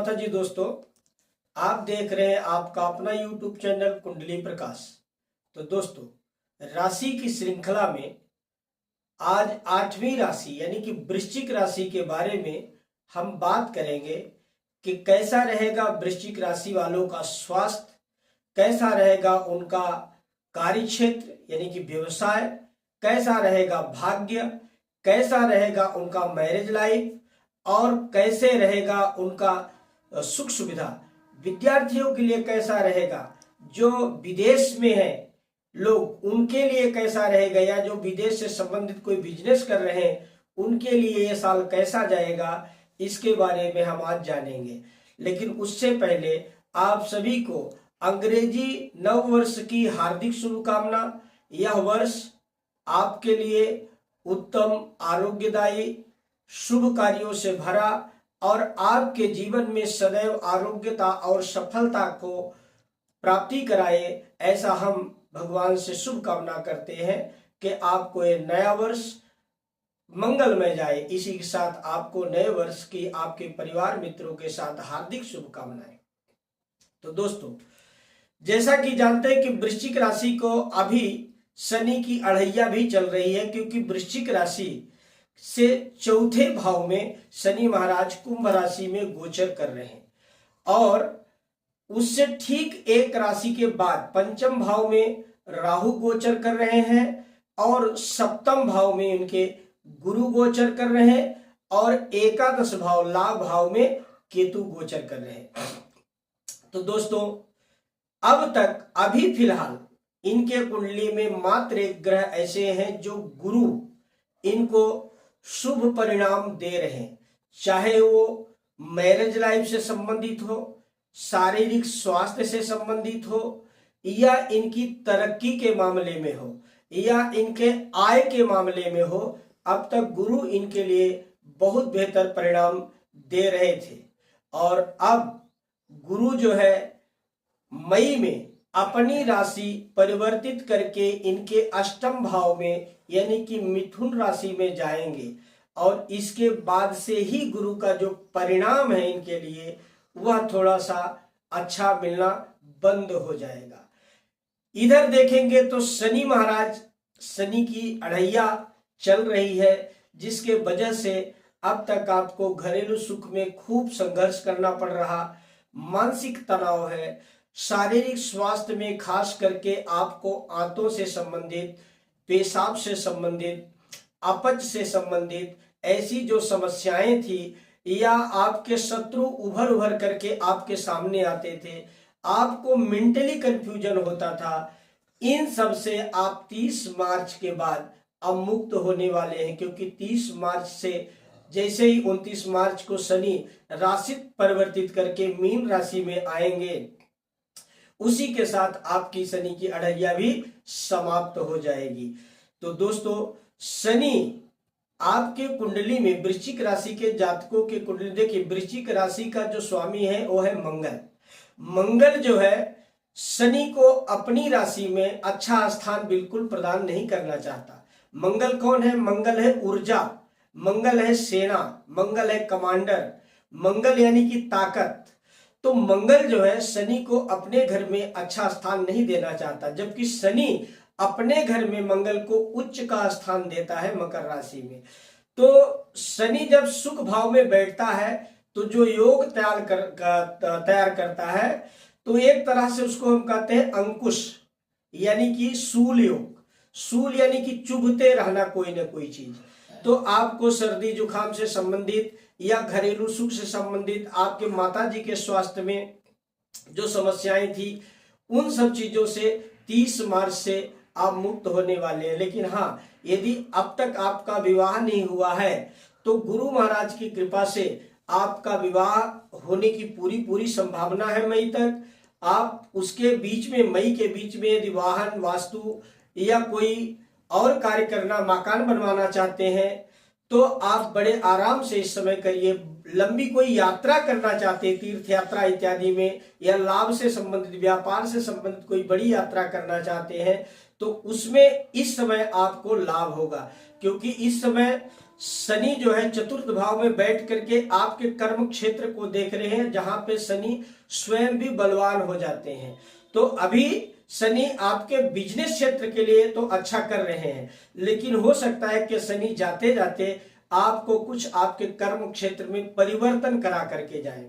माता जी। दोस्तों, आप देख रहे हैं आपका अपना YouTube चैनल कुंडली प्रकाश। तो दोस्तों, राशि की श्रृंखला में आज 8वीं राशि यानी कि वृश्चिक राशि के बारे में हम बात करेंगे कि कैसा रहेगा वृश्चिक राशि वालों का स्वास्थ्य, कैसा रहेगा उनका कार्य क्षेत्र यानी कि व्यवसाय, कैसा रहेगा भाग्य, कैसा रहेगा उनका मैरिज लाइफ और कैसे रहेगा उनका सुख सुविधा। विद्यार्थियों के लिए कैसा रहेगा, जो विदेश में है लोग उनके लिए कैसा रहेगा, या जो विदेश से संबंधित कोई बिजनेस कर रहे हैं उनके लिए ये साल कैसा जाएगा, इसके बारे में हम आज जानेंगे। लेकिन उससे पहले आप सभी को अंग्रेजी नव वर्ष की हार्दिक शुभकामना। यह वर्ष आपके लिए उत्तम, आरोग्यदायी, शुभ कार्यों से भरा और आपके जीवन में सदैव आरोग्यता और सफलता को प्राप्ति कराए, ऐसा हम भगवान से शुभकामना करते हैं कि आपको ये नया वर्ष मंगलमय जाए। इसी के साथ आपको नए वर्ष की आपके परिवार मित्रों के साथ हार्दिक शुभकामनाएं। तो दोस्तों, जैसा कि जानते हैं कि वृश्चिक राशि को अभी शनि की अढ़ैया भी चल रही है, क्योंकि वृश्चिक राशि से चौथे भाव में शनि महाराज कुंभ राशि में गोचर कर रहे हैं और उससे ठीक एक राशि के बाद पंचम भाव में राहु गोचर कर रहे हैं और सप्तम भाव में इनके गुरु गोचर कर रहे हैं और एकादश भाव लाभ भाव में केतु गोचर कर रहे हैं। तो दोस्तों, अब तक अभी फिलहाल इनके कुंडली में मात्र एक ग्रह ऐसे हैं जो गुरु इनको शुभ परिणाम दे रहे हैं, चाहे वो मैरिज लाइफ से संबंधित हो, शारीरिक स्वास्थ्य से संबंधित हो, या इनकी तरक्की के मामले में हो, या इनके आय के मामले में हो। अब तक गुरु इनके लिए बहुत बेहतर परिणाम दे रहे थे और अब गुरु जो है मई में अपनी राशि परिवर्तित करके इनके अष्टम भाव में यानी कि मिथुन राशि में जाएंगे और इसके बाद से ही गुरु का जो परिणाम है इनके लिए वह थोड़ा सा अच्छा मिलना बंद हो जाएगा। इधर देखेंगे तो शनि महाराज, शनि की अढ़ैया चल रही है, जिसके वजह से अब तक आपको घरेलू सुख में खूब संघर्ष करना पड़ रहा, मानसिक तनाव है, शारीरिक स्वास्थ्य में खास करके आपको आंतों से संबंधित, पेशाब से संबंधित, अपच से संबंधित ऐसी जो समस्याएं थी, या आपके शत्रु उभर उभर करके आपके सामने आते थे, आपको मेंटली कंफ्यूजन होता था, इन सब से आप 30 मार्च के बाद अब मुक्त होने वाले हैं। क्योंकि 30 मार्च से जैसे ही 29 मार्च को शनि राशि परिवर्तित करके मीन राशि में आएंगे, उसी के साथ आपकी शनि की अढ़ैया भी समाप्त हो जाएगी। तो दोस्तों, शनि आपके कुंडली में वृश्चिक राशि के जातकों के कुंडली, देखिए वृश्चिक राशि का जो स्वामी है वो है मंगल। मंगल जो है शनि को अपनी राशि में अच्छा स्थान बिल्कुल प्रदान नहीं करना चाहता। मंगल कौन है? मंगल है ऊर्जा, मंगल है सेना, मंगल है कमांडर, मंगल यानी कि ताकत। तो मंगल जो है शनि को अपने घर में अच्छा स्थान नहीं देना चाहता, जबकि शनि अपने घर में मंगल को उच्च का स्थान देता है मकर राशि में। तो शनि जब सुख भाव में बैठता है तो जो योग तैयार करता है, तो एक तरह से उसको हम कहते हैं अंकुश यानी कि सूल योग। सूल यानी कि चुभते रहना कोई ना कोई चीज। तो आपको सर्दी जुकाम से संबंधित या घरेलू सुख से संबंधित, आपके माता जी के स्वास्थ्य में जो समस्याएं थी, उन सब चीजों से 30 मार्च से आप मुक्त होने वाले हैं। लेकिन हाँ, यदि अब तक आपका विवाह नहीं हुआ है तो गुरु महाराज की कृपा से आपका विवाह होने की पूरी संभावना है मई तक। आप उसके बीच में, मई के बीच में यदि वाहन, वास्तु या कोई और कार्य करना, मकान बनवाना चाहते हैं तो आप बड़े आराम से इस समय करिए। लंबी कोई यात्रा करना चाहते हैं, तीर्थ यात्रा इत्यादि में, या लाभ से संबंधित, व्यापार से संबंधित कोई बड़ी यात्रा करना चाहते हैं, तो उसमें इस समय आपको लाभ होगा। क्योंकि इस समय शनि जो है चतुर्थ भाव में बैठ करके आपके कर्म क्षेत्र को देख रहे हैं, जहां पे शनि स्वयं भी बलवान हो जाते हैं। तो अभी शनि आपके बिजनेस क्षेत्र के लिए तो अच्छा कर रहे हैं, लेकिन हो सकता है कि शनि जाते जाते आपको कुछ आपके कर्म क्षेत्र में परिवर्तन करा करके जाए।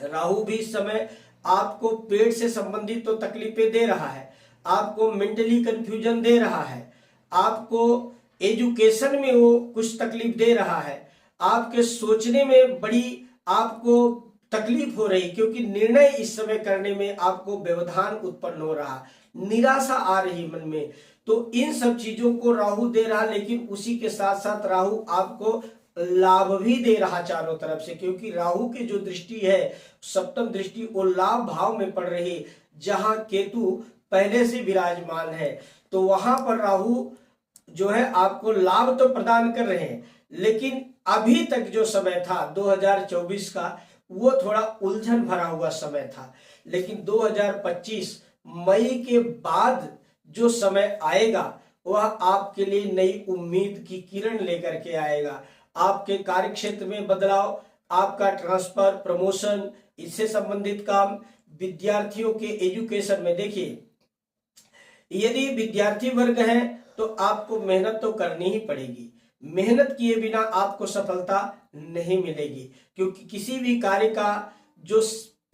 राहु भी इस समय आपको पेट से संबंधित तो तकलीफें दे रहा है, आपको मेंटली कंफ्यूजन दे रहा है, आपको एजुकेशन में वो कुछ तकलीफ दे रहा है, आपके सोचने में बड़ी आपको तकलीफ हो रही, क्योंकि निर्णय इस समय करने में आपको व्यवधान उत्पन्न हो रहा, निराशा आ रही मन में। तो इन सब चीजों को राहु दे रहा, लेकिन उसी के साथ साथ राहु आपको लाभ भी दे रहा चारों तरफ से, क्योंकि राहु की जो दृष्टि है, सप्तम दृष्टि, वो लाभ भाव में पड़ रही, जहां केतु पहले से विराजमान है। तो वहां पर राहु जो है आपको लाभ तो प्रदान कर रहे हैं, लेकिन अभी तक जो समय था 2024 का, वो थोड़ा उलझन भरा हुआ समय था। लेकिन 2025 मई के बाद जो समय आएगा, वह आपके लिए नई उम्मीद की किरण लेकर के आएगा। आपके कार्य क्षेत्र में बदलाव, आपका ट्रांसफर, प्रमोशन, इससे संबंधित काम, विद्यार्थियों के एजुकेशन में, देखिए यदि विद्यार्थी वर्ग है तो आपको मेहनत तो करनी ही पड़ेगी। मेहनत किए बिना आपको सफलता नहीं मिलेगी, क्योंकि किसी भी कार्य का जो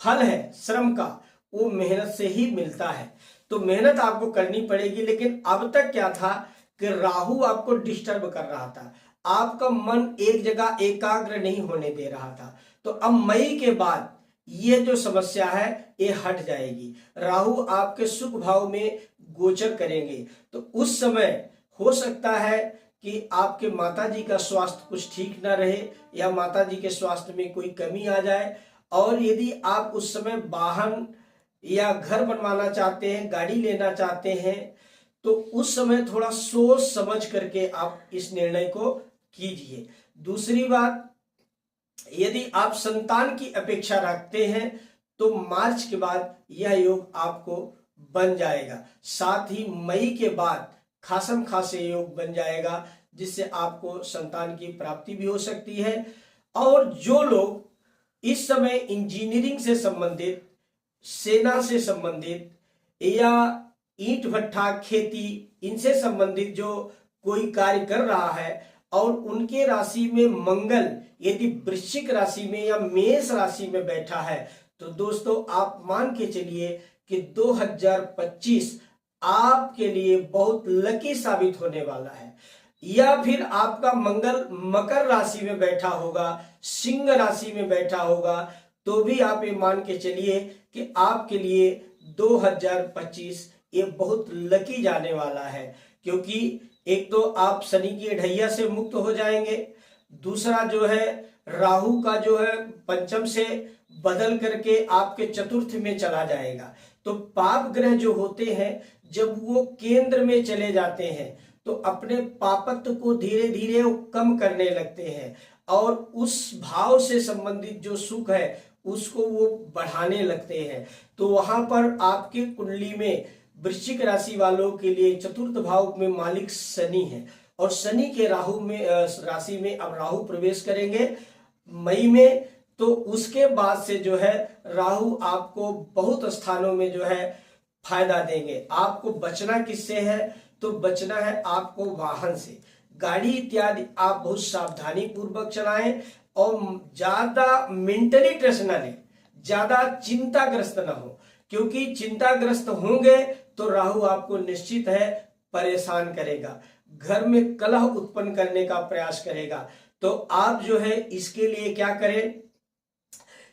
फल है श्रम का, वो मेहनत से ही मिलता है। तो मेहनत आपको करनी पड़ेगी। लेकिन अब तक क्या था कि राहु आपको डिस्टर्ब कर रहा था, आपका मन एक जगह एकाग्र नहीं होने दे रहा था। तो अब मई के बाद ये जो समस्या है ये हट जाएगी। राहु आपके सुख भाव में गोचर करेंगे, तो उस समय हो सकता है कि आपके माताजी का स्वास्थ्य कुछ ठीक ना रहे, या माताजी के स्वास्थ्य में कोई कमी आ जाए। और यदि आप उस समय वाहन या घर बनवाना चाहते हैं, गाड़ी लेना चाहते हैं, तो उस समय थोड़ा सोच समझ करके आप इस निर्णय को कीजिए। दूसरी बात, यदि आप संतान की अपेक्षा रखते हैं तो मार्च के बाद यह योग आपको बन जाएगा। साथ ही मई के बाद खासम खासे योग बन जाएगा, जिससे आपको संतान की प्राप्ति भी हो सकती है। और जो लोग इस समय इंजीनियरिंग से संबंधित, सेना से संबंधित, या ईंट भट्ठा, खेती, इनसे संबंधित जो कोई कार्य कर रहा है, और उनके राशि में मंगल यदि वृश्चिक राशि में या मेष राशि में बैठा है, तो दोस्तों आप मान के चलिए कि 2025 आपके लिए बहुत लकी साबित होने वाला है। या फिर आपका मंगल मकर राशि में बैठा होगा, सिंह राशि में बैठा होगा, तो भी आप ये मान के चलिए कि आपके लिए 2025 ये बहुत लकी जाने वाला है। क्योंकि एक तो आप शनि की ढैया से मुक्त हो जाएंगे, दूसरा जो है राहु का जो है पंचम से बदल करके आपके चतुर्थ में चला जाएगा। तो पाप ग्रह जो होते हैं, जब वो केंद्र में चले जाते हैं तो अपने पापत्व को धीरे धीरे कम करने लगते हैं, और उस भाव से संबंधित जो सुख है उसको वो बढ़ाने लगते हैं। तो वहां पर आपके कुंडली में वृश्चिक राशि वालों के लिए चतुर्थ भाव में मालिक शनि है, और शनि के राहु में राशि में अब राहु प्रवेश करेंगे मई में। तो उसके बाद से जो है राहु आपको बहुत स्थानों में जो है फायदा देंगे। आपको बचना किससे है, तो बचना है आपको वाहन से, गाड़ी इत्यादि आप बहुत सावधानी पूर्वक चलाएं, और ज्यादा मेंटली स्ट्रेस ना लें, ज्यादा चिंताग्रस्त ना हो, क्योंकि चिंताग्रस्त होंगे तो राहु आपको निश्चित है परेशान करेगा, घर में कलह उत्पन्न करने का प्रयास करेगा। तो आप जो है इसके लिए क्या करें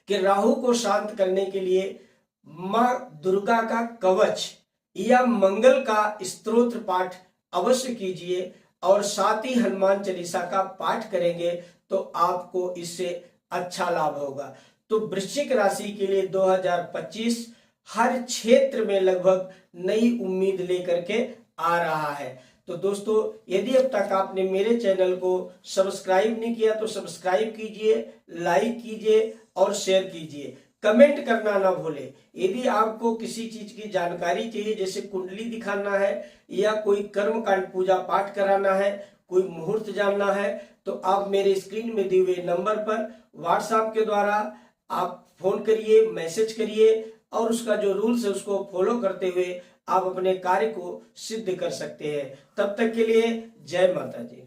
कि राहु को शांत करने के लिए मां दुर्गा का कवच या मंगल का स्तोत्र पाठ अवश्य कीजिए, और साथ ही हनुमान चालीसा का पाठ करेंगे तो आपको इससे अच्छा लाभ होगा। तो वृश्चिक राशि के लिए 2025 हर क्षेत्र में लगभग नई उम्मीद लेकर के आ रहा है। तो दोस्तों यदि अब तक आपने मेरे चैनल को सब्सक्राइब नहीं किया तो सब्सक्राइब कीजिए, लाइक कीजिए और शेयर कीजिए। कमेंट करना ना भूले। यदि आपको किसी चीज की जानकारी चाहिए, जैसे कुंडली दिखाना है या कोई कर्म कांड पूजा पाठ कराना है, कोई मुहूर्त जानना है, तो आप मेरे स्क्रीन में दिए हुए नंबर पर व्हाट्सएप के द्वारा आप फोन करिए, मैसेज करिए और उसका जो रूल्स है उसको फॉलो करते हुए आप अपने कार्य को सिद्ध कर सकते हैं। तब तक के लिए जय माता जी।